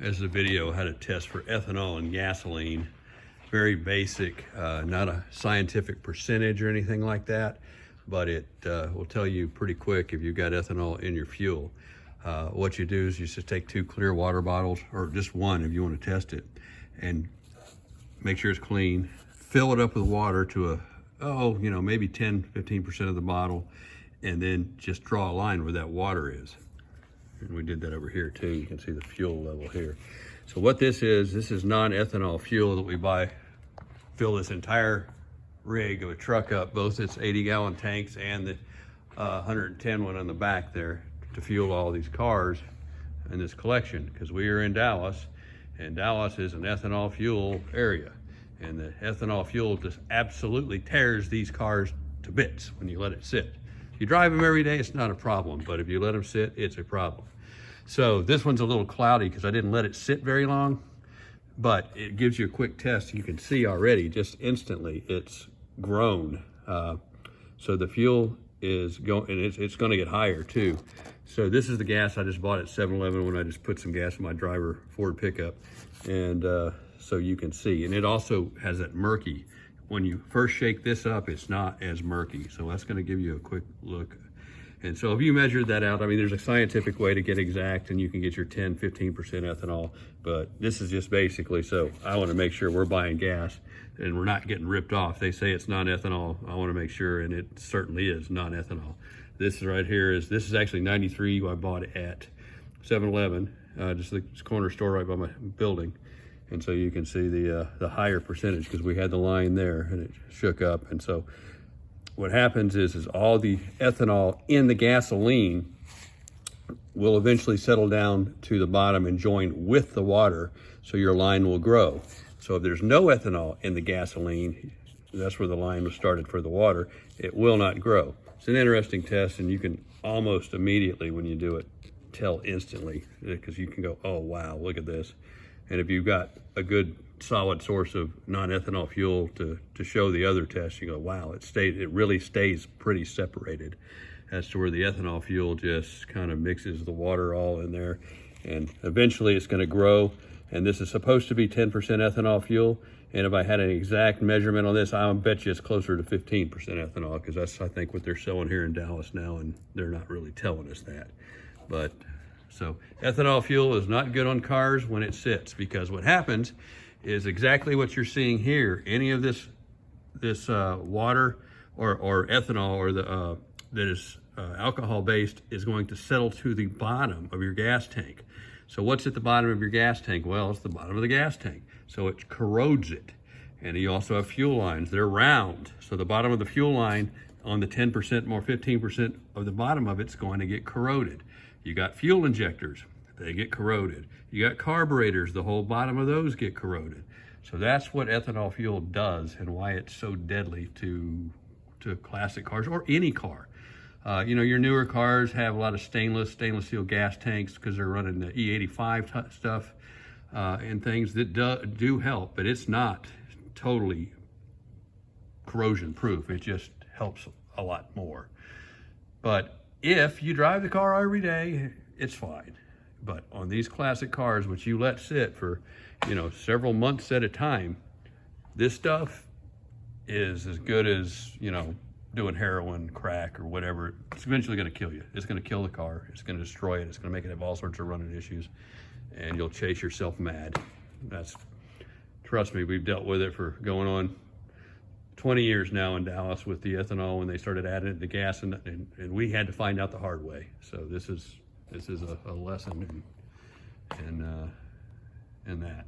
As the video how to test for ethanol and gasoline. Very basic, not a scientific percentage or anything like that, but it will tell you pretty quick if you've got ethanol in your fuel. What you do is you just take 2 clear water bottles, or just one if you want to test it, and make sure it's clean. Fill it up with water to maybe 10-15% of the bottle, and then just draw a line where that water is. And we did that over here too. You can see the fuel level here. So what this is non-ethanol fuel that we buy, fill this entire rig of a truck up, both its 80-gallon tanks and the 110 one on the back there, to fuel all these cars in this collection, because we are in Dallas, and Dallas is an ethanol fuel area. And the ethanol fuel just absolutely tears these cars to bits when you let it sit. If you drive them every day, it's not a problem, but if you let them sit, it's a problem. So this one's a little cloudy because I didn't let it sit very long, but it gives you a quick test. You can see already, just instantly, it's grown. So the fuel is going, and it's going to get higher too. So this is the gas I just bought at 7-Eleven when I just put some gas in my driver Ford pickup. And so you can see, and it also has that murky. When you first shake this up, it's not as murky. So that's going to give you a quick look. And so if you measured that out, I mean, there's a scientific way to get exact, and you can get your 10-15% ethanol, but this is just basically, so I want to make sure we're buying gas and we're not getting ripped off. They say it's non-ethanol. I want to make sure, and it certainly is non-ethanol. This right here this is actually 93. I bought it at 7-Eleven, just the corner store right by my building. And so you can see the higher percentage, because we had the line there and it shook up. And so what happens is all the ethanol in the gasoline will eventually settle down to the bottom and join with the water, so your line will grow. So if there's no ethanol in the gasoline, that's where the line was started for the water, it will not grow. It's an interesting test, and you can almost immediately, when you do it, tell instantly, because you can go, oh wow, look at this. And if you've got a good solid source of non-ethanol fuel to show the other tests, you go, wow, it really stays pretty separated, as to where the ethanol fuel just kind of mixes the water all in there. And eventually it's going to grow. And this is supposed to be 10% ethanol fuel. And if I had an exact measurement on this, I'll bet you it's closer to 15% ethanol, because that's, I think, what they're selling here in Dallas now, and they're not really telling us that. But so ethanol fuel is not good on cars when it sits, because what happens is exactly what you're seeing here. Any of this water or ethanol, or that is alcohol based, is going to settle to the bottom of your gas tank. So what's at the bottom of your gas tank? Well, it's the bottom of the gas tank. So it corrodes it. And you also have fuel lines. They're round. So the bottom of the fuel line on the 10% more 15% of the bottom of it's going to get corroded. You got fuel injectors, they get corroded. You got carburetors, the whole bottom of those get corroded. So that's what ethanol fuel does, and why it's so deadly to classic cars, or any car. Your newer cars have a lot of stainless steel gas tanks, because they're running the E85 stuff and things that do help, but it's not totally corrosion proof. It just helps a lot more. But if you drive the car every day, it's fine. But on these classic cars, which you let sit for, several months at a time, this stuff is as good as, doing heroin, crack, or whatever. It's eventually going to kill you. It's going to kill the car. It's going to destroy it. It's going to make it have all sorts of running issues, and you'll chase yourself mad. Trust me, we've dealt with it for going on 20 years now in Dallas with the ethanol, when they started adding it to gas, and we had to find out the hard way. So this is a lesson in that.